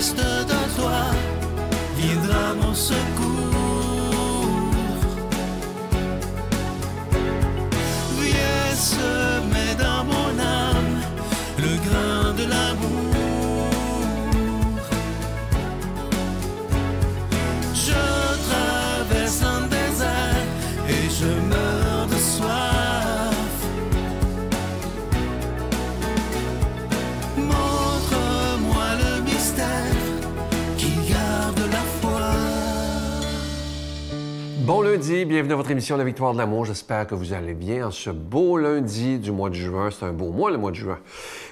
reste de toi viendra mon secours. Viens semer dans mon âme le grain de l'amour. Je traverse un désert et je meurs de soif. Montre-moi le mystère qui garde la foi. Bon lundi, bienvenue à votre émission La Victoire de l'amour. J'espère que vous allez bien en ce beau lundi du mois de juin. C'est un beau mois, le mois de juin.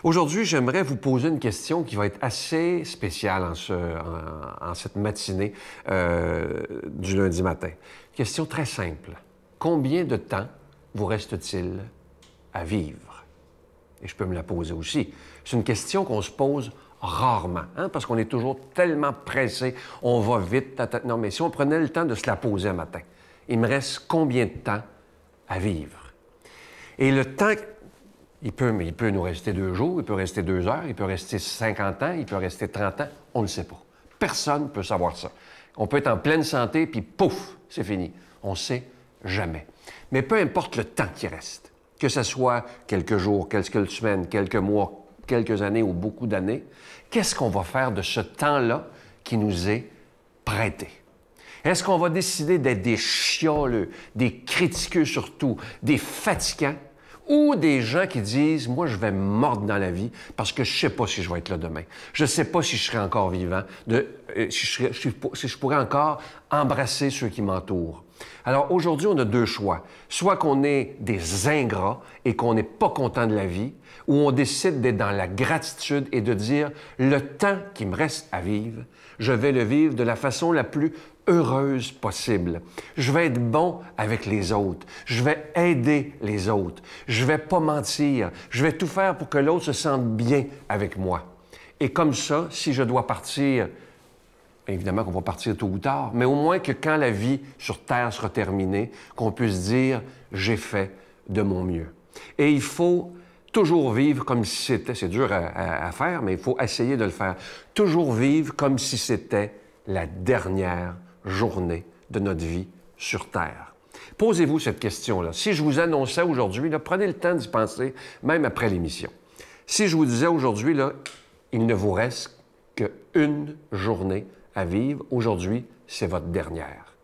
Aujourd'hui, j'aimerais vous poser une question qui va être assez spéciale en cette matinée du lundi matin. Question très simple. Combien de temps vous reste-t-il à vivre? Et je peux me la poser aussi. C'est une question qu'on se pose rarement, hein, parce qu'on est toujours tellement pressé, on va vite. Non, mais si on prenait le temps de se la poser un matin, il me reste combien de temps à vivre? Et le temps, il peut nous rester 2 jours, il peut rester 2 heures, il peut rester 50 ans, il peut rester 30 ans, on ne le sait pas. Personne ne peut savoir ça. On peut être en pleine santé, puis pouf, c'est fini. On ne sait jamais. Mais peu importe le temps qui reste, que ce soit quelques jours, quelques semaines, quelques mois, quelques années ou beaucoup d'années, qu'est-ce qu'on va faire de ce temps-là qui nous est prêté? Est-ce qu'on va décider d'être des chialeux, des critiqueux surtout, des fatigants, ou des gens qui disent « Moi, je vais me mordre dans la vie parce que je ne sais pas si je vais être là demain. Je ne sais pas si je serai encore vivant, si je pourrais encore embrasser ceux qui m'entourent. » Alors aujourd'hui, on a 2 choix. Soit qu'on est des ingrats et qu'on n'est pas content de la vie, ou on décide d'être dans la gratitude et de dire « Le temps qui me reste à vivre, je vais le vivre de la façon la plus heureuse possible. Je vais être bon avec les autres. Je vais aider les autres. Je vais pas mentir. Je vais tout faire pour que l'autre se sente bien avec moi. » Et comme ça, si je dois partir, évidemment qu'on va partir tôt ou tard, mais au moins que quand la vie sur Terre sera terminée, qu'on puisse dire « J'ai fait de mon mieux. » Et il faut toujours vivre comme si c'était, c'est dur à faire, mais il faut essayer de le faire, toujours vivre comme si c'était la dernière journée de notre vie sur Terre. Posez-vous cette question-là. Si je vous annonçais aujourd'hui, là, prenez le temps d'y penser, même après l'émission. Si je vous disais aujourd'hui, là, il ne vous reste qu'une journée à vivre, aujourd'hui, c'est votre dernière.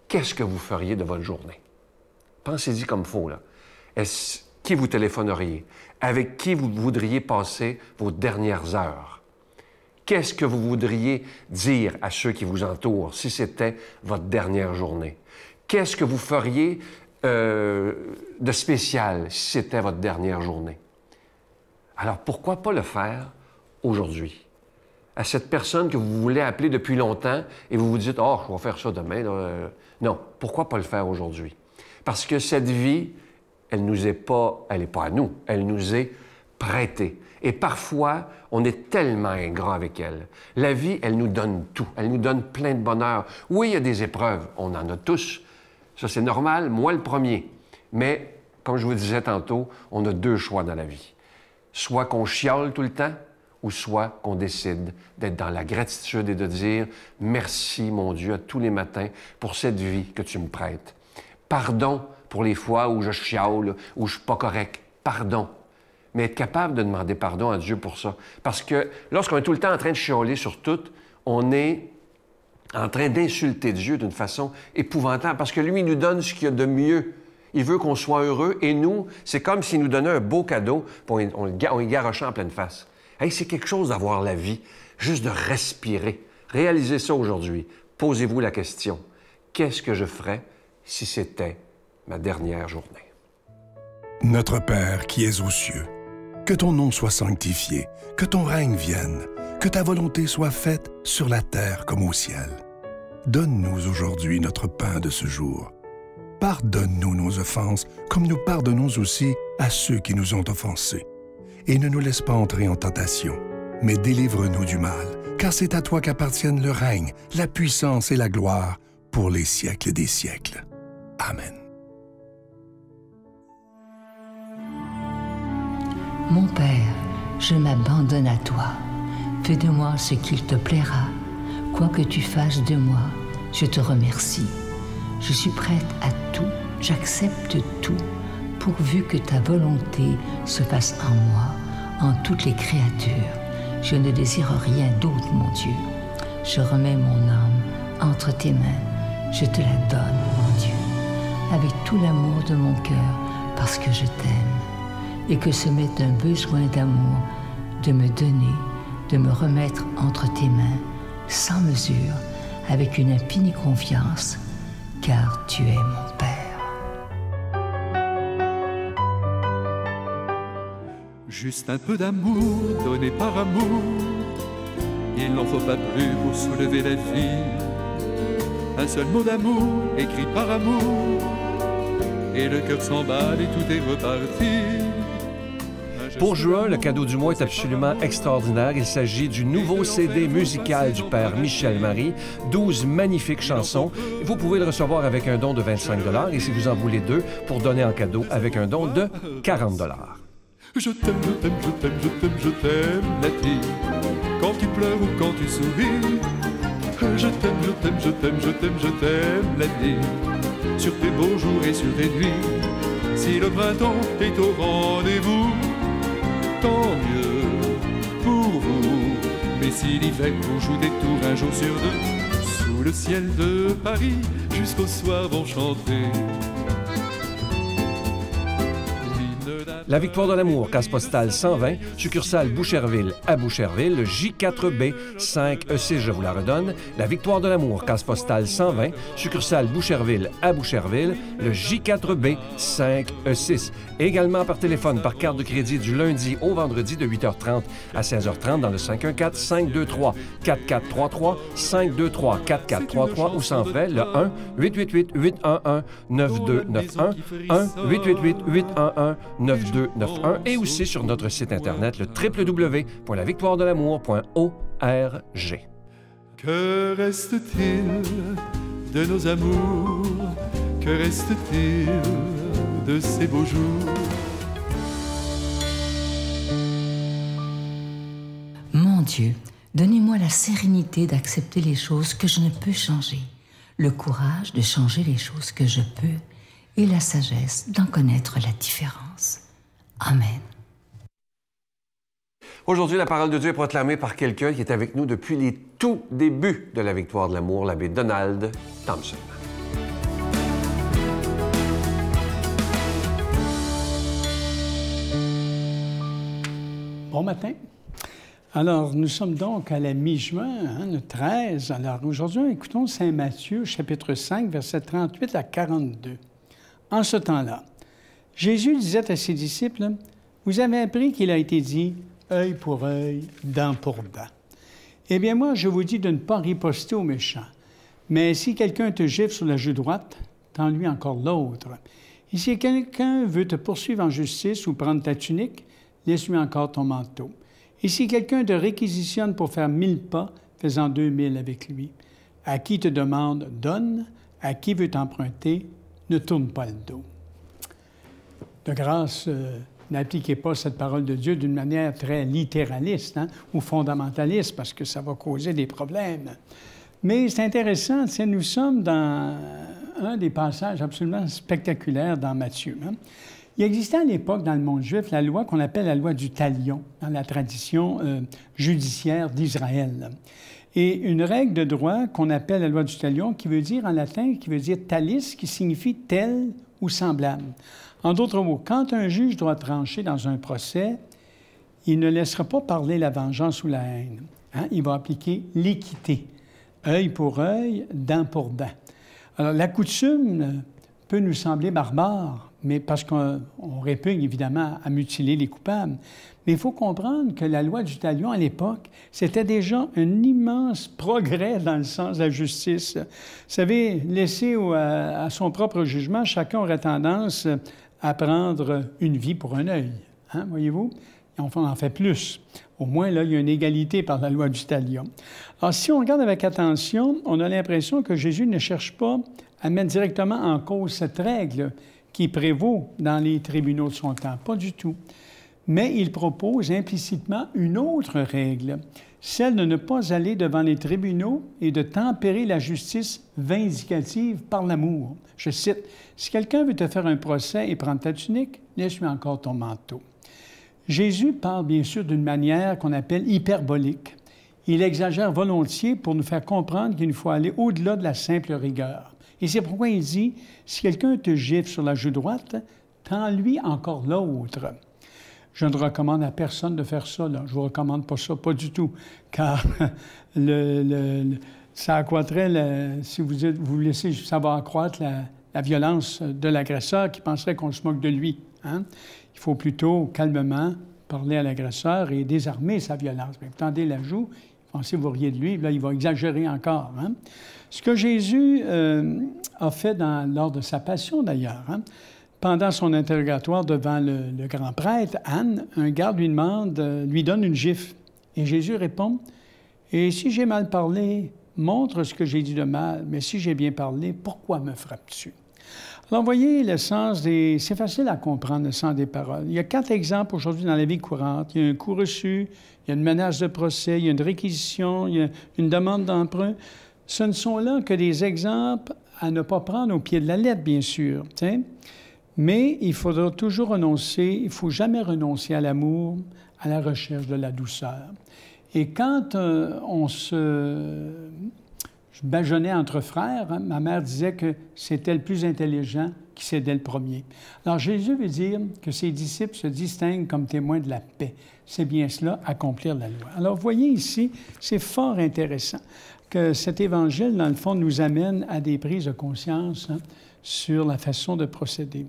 Qu'est-ce que vous feriez de votre journée? Pensez-y comme il faut, là. Qui vous téléphoneriez? Avec qui vous voudriez passer vos dernières heures? Qu'est-ce que vous voudriez dire à ceux qui vous entourent si c'était votre dernière journée? Qu'est-ce que vous feriez de spécial si c'était votre dernière journée? Alors, pourquoi pas le faire aujourd'hui? À cette personne que vous voulez appeler depuis longtemps et vous vous dites « Oh, je vais faire ça demain. » Non, pourquoi pas le faire aujourd'hui? Parce que cette vie, elle n'est pas à nous, elle nous est prêtée. Et parfois, on est tellement ingrat avec elle. La vie, elle nous donne tout. Elle nous donne plein de bonheur. Oui, il y a des épreuves. On en a tous. Ça, c'est normal. Moi, le premier. Mais, comme je vous disais tantôt, on a 2 choix dans la vie. Soit qu'on chiale tout le temps, ou soit qu'on décide d'être dans la gratitude et de dire « Merci, mon Dieu, à tous les matins pour cette vie que tu me prêtes. Pardon pour les fois où je chiale, où je suis pas correct. Pardon. » Mais être capable de demander pardon à Dieu pour ça. Parce que lorsqu'on est tout le temps en train de chialer sur tout, on est en train d'insulter Dieu d'une façon épouvantable. Parce que lui, il nous donne ce qu'il y a de mieux. Il veut qu'on soit heureux. Et nous, c'est comme s'il nous donnait un beau cadeau, puis on le garochait en pleine face. Hey, c'est quelque chose d'avoir la vie, juste de respirer. Réalisez ça aujourd'hui. Posez-vous la question. Qu'est-ce que je ferais si c'était ma dernière journée? Notre Père qui es aux cieux, que ton nom soit sanctifié, que ton règne vienne, que ta volonté soit faite sur la terre comme au ciel. Donne-nous aujourd'hui notre pain de ce jour. Pardonne-nous nos offenses, comme nous pardonnons aussi à ceux qui nous ont offensés. Et ne nous laisse pas entrer en tentation, mais délivre-nous du mal, car c'est à toi qu'appartiennent le règne, la puissance et la gloire pour les siècles des siècles. Amen. Mon Père, je m'abandonne à toi. Fais de moi ce qu'il te plaira. Quoi que tu fasses de moi, je te remercie. Je suis prête à tout, j'accepte tout, pourvu que ta volonté se fasse en moi, en toutes les créatures. Je ne désire rien d'autre, mon Dieu. Je remets mon âme entre tes mains. Je te la donne, mon Dieu, avec tout l'amour de mon cœur, parce que je t'aime, et que ce m'est un besoin d'amour de me donner, de me remettre entre tes mains, sans mesure, avec une infinie confiance, car tu es mon Père. Juste un peu d'amour donné par amour, il n'en faut pas plus pour soulever la vie. Un seul mot d'amour écrit par amour, et le cœur s'emballe et tout est reparti. Pour juin, le cadeau du mois est absolument extraordinaire. Il s'agit du nouveau CD musical du père Michel Marie, 12 magnifiques chansons. Vous pouvez le recevoir avec un don de 25 $ et si vous en voulez 2, pour donner en cadeau avec un don de 40 $. Je t'aime, je t'aime, je t'aime, je t'aime, je t'aime, la vie. Quand tu pleures ou quand tu souris, je t'aime, je t'aime, je t'aime, je t'aime, je t'aime, la vie. Sur tes beaux jours et sur tes nuits, si le printemps est au rendez-vous, tant mieux pour vous. Mais si l'hiver vous joue des tours un jour sur deux, sous le ciel de Paris, jusqu'au soir vont chanter. La Victoire de l'amour, case postale 120, succursale Boucherville à Boucherville, le J4B 5E6, je vous la redonne. La Victoire de l'amour, case postale 120, succursale Boucherville à Boucherville, le J4B 5E6. Également par téléphone, par carte de crédit du lundi au vendredi de 8h30 à 16h30 dans le 514-523-4433, 523-4433 ou sans frais, le 1-888-811-9291, 1-888-811-9291 et aussi sur notre site internet, le www.lavictoiredelamour.org. Que reste-t-il de nos amours? Que reste-t-il de ces beaux jours? Mon Dieu, donnez-moi la sérénité d'accepter les choses que je ne peux changer, le courage de changer les choses que je peux et la sagesse d'en connaître la différence. Amen. Aujourd'hui, la parole de Dieu est proclamée par quelqu'un qui est avec nous depuis les tout débuts de la Victoire de l'amour, l'abbé Donald Thompson. Bon matin. Alors, nous sommes donc à la mi-juin, le 13. Alors, aujourd'hui, écoutons Saint Matthieu, chapitre 5, versets 38 à 42. En ce temps-là, Jésus disait à ses disciples, « Vous avez appris qu'il a été dit, œil pour œil, dent pour dent. Eh bien, moi, je vous dis de ne pas riposter aux méchants. Mais si quelqu'un te gifle sur la joue droite, tends-lui encore l'autre. Et si quelqu'un veut te poursuivre en justice ou prendre ta tunique, laisse-lui encore ton manteau. Et si quelqu'un te réquisitionne pour faire 1000 pas, fais-en 2000 avec lui. À qui te demande, donne. À qui veut t'emprunter, ne tourne pas le dos. » De grâce, n'appliquez pas cette parole de Dieu d'une manière très littéraliste ou fondamentaliste, parce que ça va causer des problèmes. Mais c'est intéressant, nous sommes dans un des passages absolument spectaculaires dans Matthieu. Il existait à l'époque, dans le monde juif, la loi qu'on appelle la loi du talion, dans la tradition judiciaire d'Israël. Et une règle de droit qu'on appelle la loi du talion, qui veut dire en latin, qui veut dire talis, qui signifie tel ou semblable. En d'autres mots, quand un juge doit trancher dans un procès, il ne laissera pas parler la vengeance ou la haine. Il va appliquer l'équité. Œil pour œil, dent pour dent. Alors, la coutume peut nous sembler barbare, mais parce qu'on répugne évidemment à mutiler les coupables. Mais il faut comprendre que la loi du talion, à l'époque, c'était déjà un immense progrès dans le sens de la justice. Vous savez, laissé à son propre jugement, chacun aurait tendance à prendre une vie pour un œil, voyez-vous? Et on en fait plus. Au moins, là, il y a une égalité par la loi du talion. Alors, si on regarde avec attention, on a l'impression que Jésus ne cherche pas à mettre directement en cause cette règle qui prévaut dans les tribunaux de son temps. Pas du tout. Mais il propose implicitement une autre règle celle de ne pas aller devant les tribunaux et de tempérer la justice vindicative par l'amour. Je cite, « Si quelqu'un veut te faire un procès et prendre ta tunique, laisse-lui encore ton manteau. » Jésus parle bien sûr d'une manière qu'on appelle hyperbolique. Il exagère volontiers pour nous faire comprendre qu'il nous faut aller au-delà de la simple rigueur. Et c'est pourquoi il dit, « Si quelqu'un te gifle sur la joue droite, tends-lui encore l'autre. » Je ne recommande à personne de faire ça, là. Je ne vous recommande pas ça, pas du tout, car ça accroîtrait, si vous laissez, ça va accroître la violence de l'agresseur qui penserait qu'on se moque de lui. Hein? Il faut plutôt calmement parler à l'agresseur et désarmer sa violence. Mais vous tendez la joue, pensez vous riez de lui, là, il va exagérer encore. Hein? Ce que Jésus a fait lors de sa passion, d'ailleurs, hein? Pendant son interrogatoire devant le grand prêtre, Anne, un garde lui donne une gifle. Et Jésus répond, « Et si j'ai mal parlé, montre ce que j'ai dit de mal, mais si j'ai bien parlé, pourquoi me frappes-tu? » Alors, vous voyez, le sens c'est facile à comprendre, le sens des paroles. Il y a 4 exemples aujourd'hui dans la vie courante. Il y a un coup reçu, il y a une menace de procès, il y a une réquisition, il y a une demande d'emprunt. Ce ne sont là que des exemples à ne pas prendre au pied de la lettre, bien sûr. T'sais? Mais il faudra toujours renoncer, il ne faut jamais renoncer à l'amour, à la recherche de la douceur. Et quand on se bâillonnait entre frères, hein, ma mère disait que c'était le plus intelligent qui cédait le premier. Alors Jésus veut dire que ses disciples se distinguent comme témoins de la paix. C'est bien cela, accomplir la loi. Alors vous voyez ici, c'est fort intéressant que cet évangile, dans le fond, nous amène à des prises de conscience, hein, sur la façon de procéder.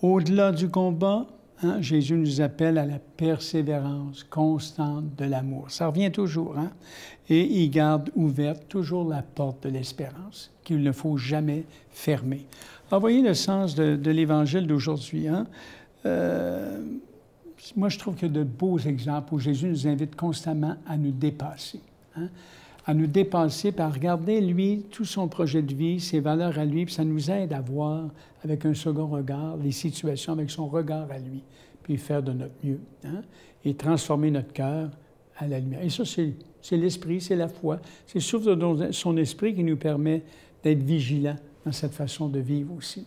Au-delà du combat, hein, Jésus nous appelle à la persévérance constante de l'amour. Ça revient toujours, hein? Et il garde ouverte toujours la porte de l'espérance, qu'il ne faut jamais fermer. Alors, voyez le sens de l'Évangile d'aujourd'hui, hein? Moi, je trouve qu'il y a de beaux exemples où Jésus nous invite constamment à nous dépasser, hein? À nous dépasser par regarder, lui, tout son projet de vie, ses valeurs à lui, puis ça nous aide à voir avec un second regard les situations avec son regard à lui, puis faire de notre mieux, hein? Et transformer notre cœur à la lumière. Et ça, c'est l'esprit, c'est la foi. C'est surtout son esprit qui nous permet d'être vigilants dans cette façon de vivre aussi.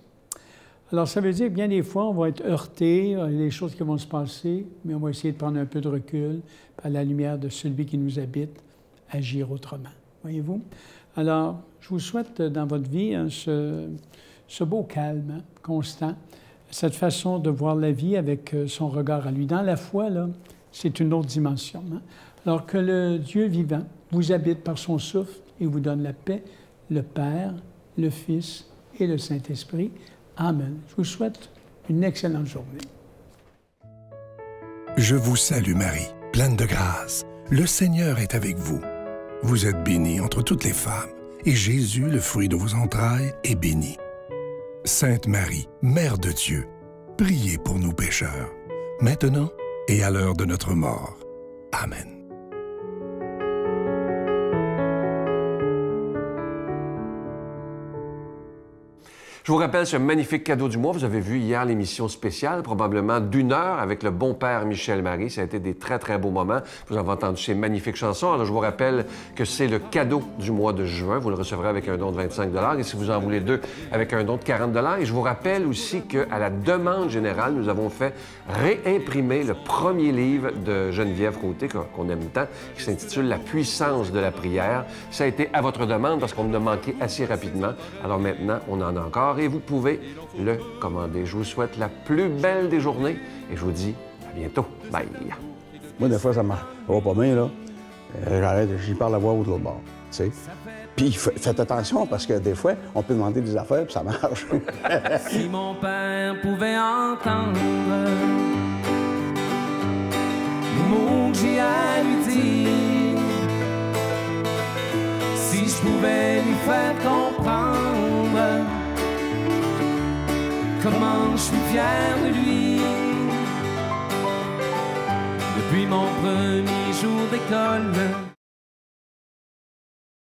Alors, ça veut dire que bien des fois, on va être heurté, il y a des choses qui vont se passer, mais on va essayer de prendre un peu de recul, à la lumière de celui qui nous habite, agir autrement. Voyez-vous? Alors, je vous souhaite dans votre vie, hein, ce beau calme, hein, constant, cette façon de voir la vie avec son regard à lui. Dans la foi, là, c'est une autre dimension. Hein? Alors que le Dieu vivant vous habite par son souffle et vous donne la paix, le Père, le Fils et le Saint-Esprit. Amen. Je vous souhaite une excellente journée. Je vous salue Marie, pleine de grâce. Le Seigneur est avec vous. Vous êtes bénie entre toutes les femmes, et Jésus, le fruit de vos entrailles, est béni. Sainte Marie, Mère de Dieu, priez pour nous pécheurs, maintenant et à l'heure de notre mort. Amen. Je vous rappelle ce magnifique cadeau du mois. Vous avez vu hier l'émission spéciale, probablement d'1 heure, avec le bon père Michel Marie. Ça a été des très, très beaux moments. Vous avez entendu ces magnifiques chansons. Alors, je vous rappelle que c'est le cadeau du mois de juin. Vous le recevrez avec un don de 25 $. Et si vous en voulez 2, avec un don de 40 $. Et je vous rappelle aussi qu'à la demande générale, nous avons fait réimprimer le premier livre de Geneviève Côté, qu'on aime tant, qui s'intitule « La puissance de la prière ». Ça a été à votre demande parce qu'on en a manqué assez rapidement. Alors maintenant, on en a encore. Et vous pouvez le commander. Je vous souhaite la plus belle des journées et je vous dis à bientôt. Bye! Moi, des fois, ça marche pas bien, là. J'arrête, j'y parle à voix haute de l'autre bord, tu sais. Puis faites attention, parce que des fois, on peut demander des affaires, puis ça marche. Si mon père pouvait entendre les mots que j'ai à lui dire, si je pouvais lui faire comprendre comment je suis fier de lui. Depuis mon premier jour d'école,